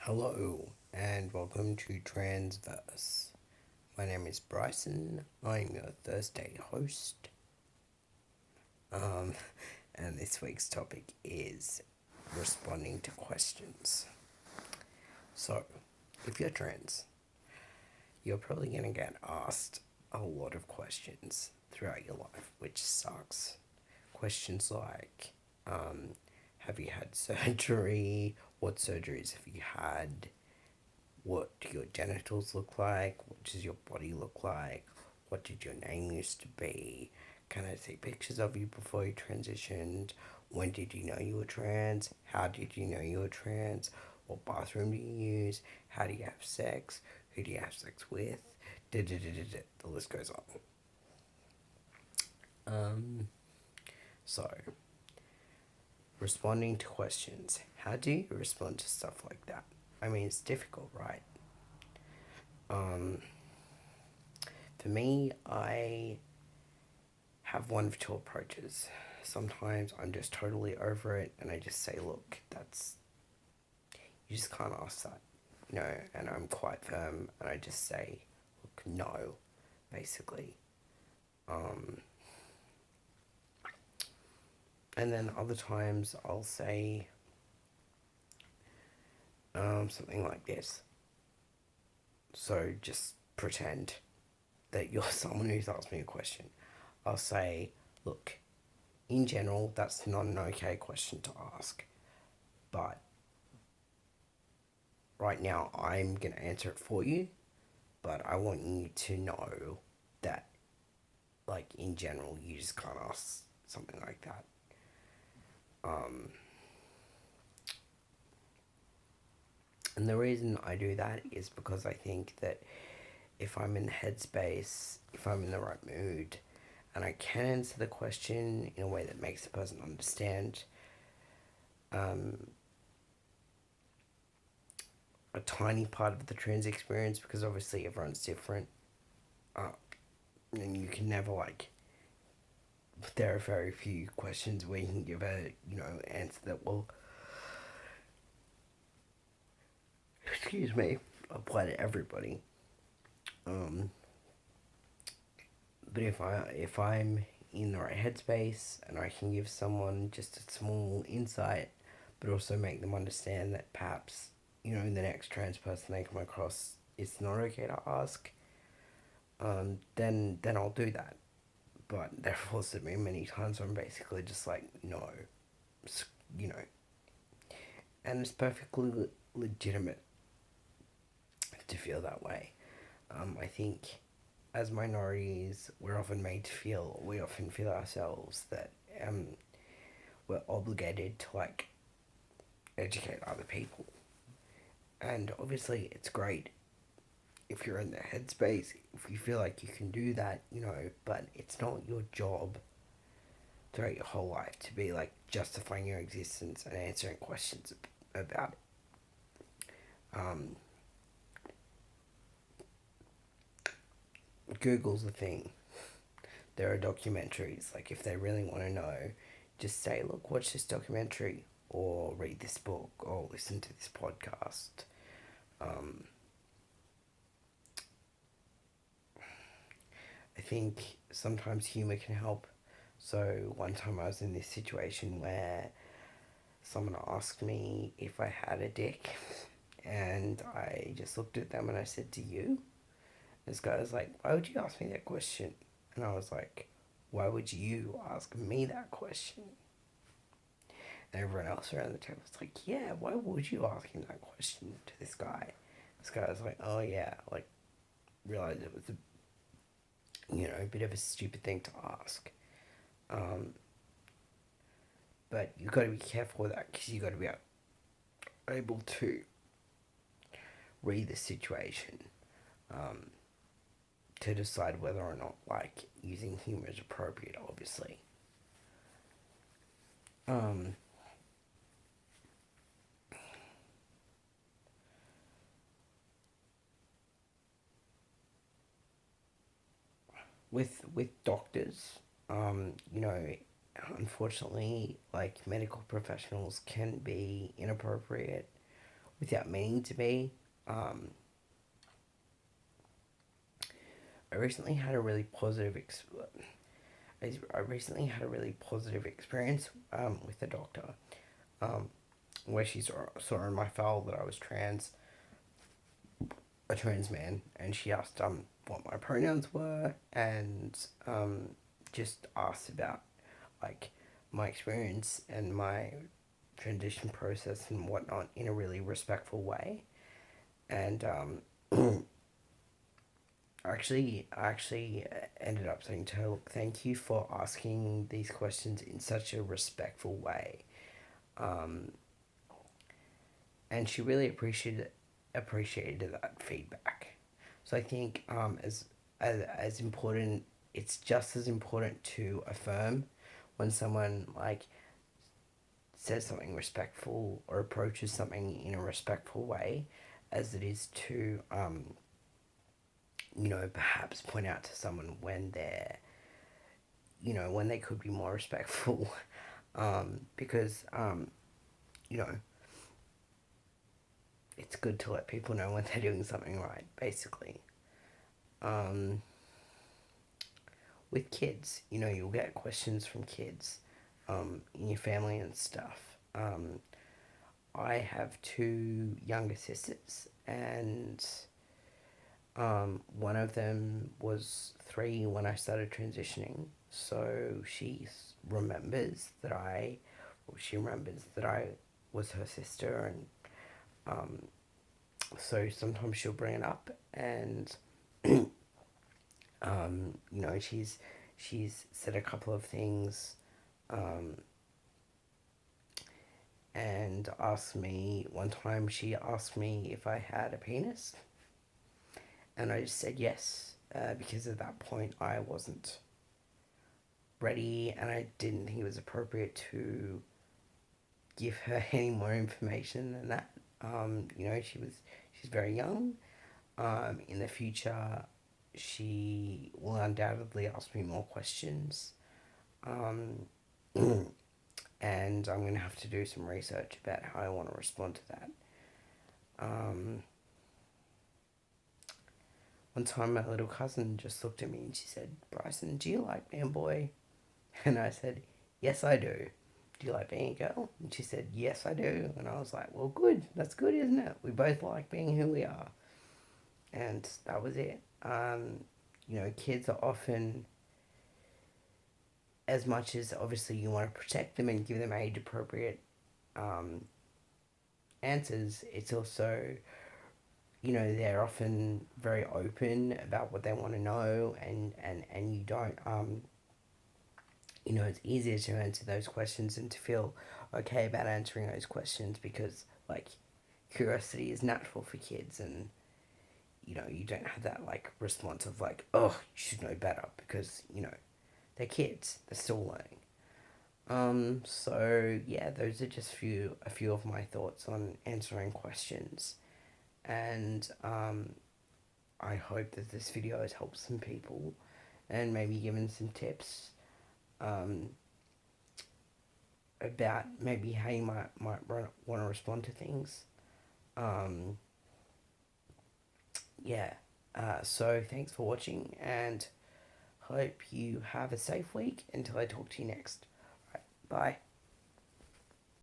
Hello and welcome to Transverse. My name is Bryson. I'm your Thursday host. Um, and this week's topic is responding to questions. So, if you're trans, you're probably going to get asked a lot of questions throughout your life, which sucks. Questions like, have you had surgery? What surgeries have you had? What do your genitals look like? What does your body look like? What did your name used to be? Can I take pictures of you before you transitioned? When did you know you were trans? How did you know you were trans? What bathroom do you use? How do you have sex? Who do you have sex with? The list goes on. Um, so, responding to questions. How do you respond to stuff like that? I mean, it's difficult, right? Um, for me, I have one of two approaches. Sometimes I'm just totally over it and I just say, look, you just can't ask that, and I'm quite firm and I just say, look, no, basically. Um, and then other times I'll say something like this. So just pretend that you're someone who's asked me a question. I'll say, look, in general, that's not an okay question to ask, but right now I'm going to answer it for you, but I want you to know that, like, in general, you just can't ask something like that. Um, and the reason I do that is because I think that if I'm in the headspace, if I'm in the right mood, and I can answer the question in a way that makes the person understand um, a tiny part of the trans experience, because obviously everyone's different, uh, and you can never like there are very few questions where you can give a answer that will excuse me apply to everybody. Um, but if I'm in the right headspace and I can give someone just a small insight, but also make them understand that perhaps the next trans person they come across it's not okay to ask, then I'll do that. But there have also been many times where I'm basically just like no, you know, and it's perfectly legitimate to feel that way. I think as minorities, we often feel ourselves that we're obligated to like educate other people. And obviously, it's great if you're in the headspace, if you feel like you can do that, but it's not your job throughout your whole life to be like justifying your existence and answering questions about it. Um, Google's the thing. There are documentaries. Like, if they really want to know, just say, look, watch this documentary, or read this book, or listen to this podcast. Um, I think sometimes humor can help. So, one time I was in this situation where someone asked me if I had a dick, and I just looked at them and I said, "Do you?" This guy was like, "Why would you ask me that question?" And I was like, "Why would you ask me that question?" And everyone else around the table was like, "Yeah, why would you ask him that question to this guy?" This guy was like, "Oh yeah," like realized it was a bit of a stupid thing to ask. Um, but you got to be careful with that because you got to be able to read the situation um, to decide whether or not like using humor is appropriate. Obviously, um, with doctors, unfortunately, like medical professionals can be inappropriate without meaning to be. Um, I recently had a really positive I recently had a really positive experience with the doctor, um, where she saw in my file that I was a trans man, and she asked what my pronouns were, and just asked about like my experience and my transition process and whatnot in a really respectful way. And I actually ended up saying to her, "Look, thank you for asking these questions in such a respectful way." Um, and she really appreciated that feedback. So I think as important, it's just as important to affirm when someone like says something respectful or approaches something in a respectful way, as it is to perhaps point out to someone when when they could be more respectful, because you know it's good to let people know when they're doing something right, basically. Um, with kids, you'll get questions from kids in your family and stuff. I have two younger sisters, and one of them was 3 when I started transitioning, so she remembers that I was her sister, and so sometimes she'll bring it up, and she's said a couple of things, um, and asked me one time. She asked me if I had a penis, and I just said yes, because at that point I wasn't ready, and I didn't think it was appropriate to give her any more information than that. She's very young. In the future, she will undoubtedly ask me more questions. Um, and I'm going to have to do some research about how I want to respond to that. Um, One time, my little cousin just looked at me and she said, "Bryson, do you like being a boy?" And I said, "Yes, I do." "Do you like being a girl?" And she said, "Yes, I do." And I was like, "Well, good. That's good, isn't it? We both like being who we are." And that was it. Kids are often, as much as obviously you want to protect them and give them age appropriate um, answers, it's also, they're often very open about what they want to know, and you don't, it's easier to answer those questions and to feel okay about answering those questions because, like, curiosity is natural for kids, and you don't have that like response of like, "Oh, you should know better," because they're kids, they're still learning. So yeah, those are just a few of my thoughts on answering questions, and I hope that this video has helped some people, and maybe given some tips um, about maybe how you might want to respond to things. Um, yeah. So thanks for watching, and hope you have a safe week until I talk to you next. All right, bye.